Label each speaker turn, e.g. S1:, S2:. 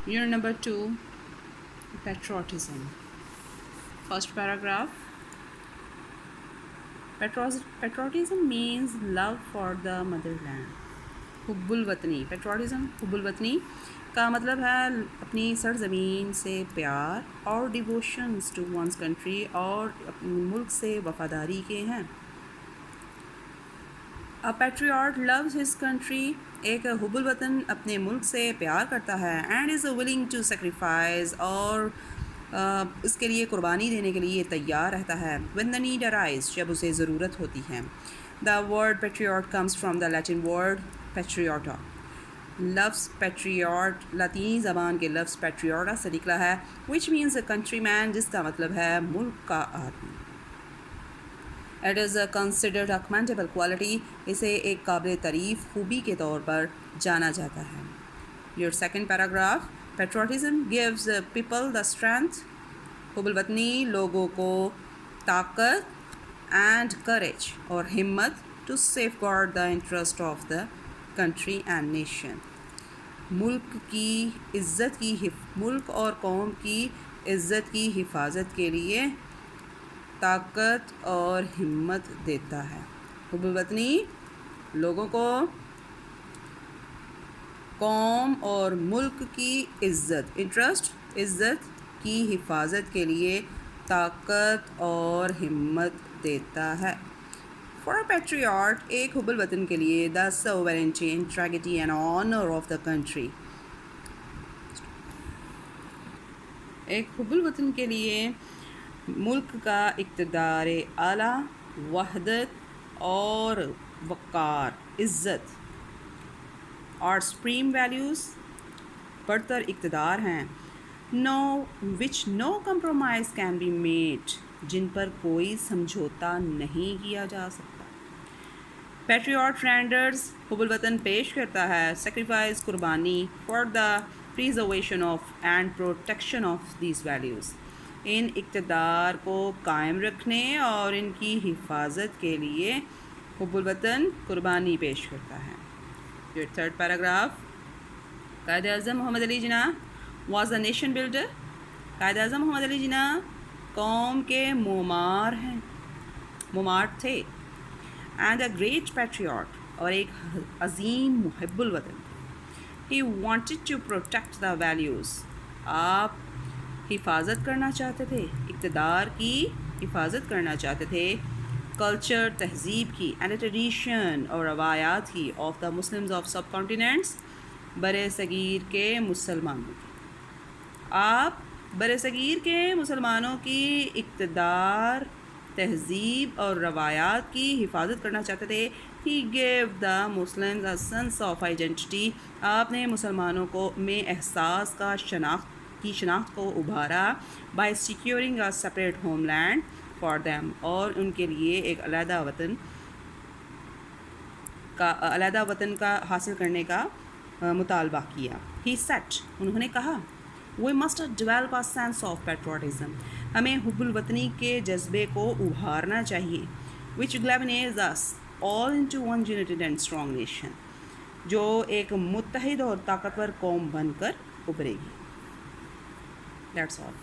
S1: Unit number 2, patriotism. First paragraph. Patriotism means love for the motherland. حب الوطنی پیٹروٹزم حب الوطنی کا مطلب ہے اپنی سرزمین سے پیار اور ڈیووشنز ٹو ونس کنٹری اور اپنے ملک سے وفاداری کے ہیں. A patriot loves his country. ایک حب الوطن اپنے ملک سے پیار کرتا ہے and is willing to sacrifice اور اس کے لیے قربانی دینے کے لیے تیار رہتا ہے when the need arises جب اسے ضرورت ہوتی ہے. The word patriot comes from the Latin word patriota. لفظ patriot لاطینی زبان کے لفظ patriota سے نکلا ہے which means a countryman جس کا مطلب ہے ملک کا آدمی. It is considered a commendable quality. اسے ایک قابل تعریف خوبی کے طور پر جانا جاتا ہے. Your second paragraph. Patriotism gives people the strength. حب الوطنی لوگوں کو طاقت and courage اور ہمت to safeguard the interest of the country and nation. ملک اور قوم کی عزت کی حفاظت کے لیے طاقت اور ہمت دیتا ہے. حب الوطنی لوگوں کو قوم اور ملک کی عزت کی حفاظت کے لیے طاقت اور ہمت دیتا ہے. For a patriot ایک حب الوطن کے لیے the sovereignty, integrity and honor of the country. ایک حب الوطن کے لیے ملک کا اقتدار اعلیٰ، وحدت اور وقار، عزت اور سپریم ویلیوز برتر اقتدار ہیں which no compromise can be made جن پر کوئی سمجھوتا نہیں کیا جا سکتا. پیٹریوٹ رینڈرز حب الوطن پیش کرتا ہے sacrifice قربانی for the preservation of and protection of these values ان اقتدار کو قائم رکھنے اور ان کی حفاظت کے لیے حب الوطن قربانی پیش کرتا ہے. Your third paragraph. Quaid Azam Muhammad Ali Jinnah was a nation builder. Quaid Azam محمد علی جناح قوم کے معمار تھے and a great patriot اور ایک عظیم محب الوطن. He wanted to protect the values. آپ حفاظت کرنا چاہتے تھے، اقتدار کی حفاظت کرنا چاہتے تھے، کلچر تہذیب کی اینڈ ٹریڈیشن اور روایات کی of the Muslims of sub continents بر صغیر کے مسلمانوں کی. آپ بر صغیر کے مسلمانوں کی اقتدار تہذیب اور روایات کی حفاظت کرنا چاہتے تھے. He gave the Muslims a sense of identity. آپ نے مسلمانوں کو میں احساس کا شناخت کو ابھارا by securing a separate homeland for them اور ان کے لیے ایک علیحدہ وطن کا حاصل کرنے کا مطالبہ کیا. He said انہوں نے کہا we must develop a sense of patriotism. ہمیں حب الوطنی کے جذبے کو ابھارنا چاہیے which galvanizes us all into one united and strong nation. جو ایک متحد اور طاقتور قوم بن کر ابھرے گی. That's all.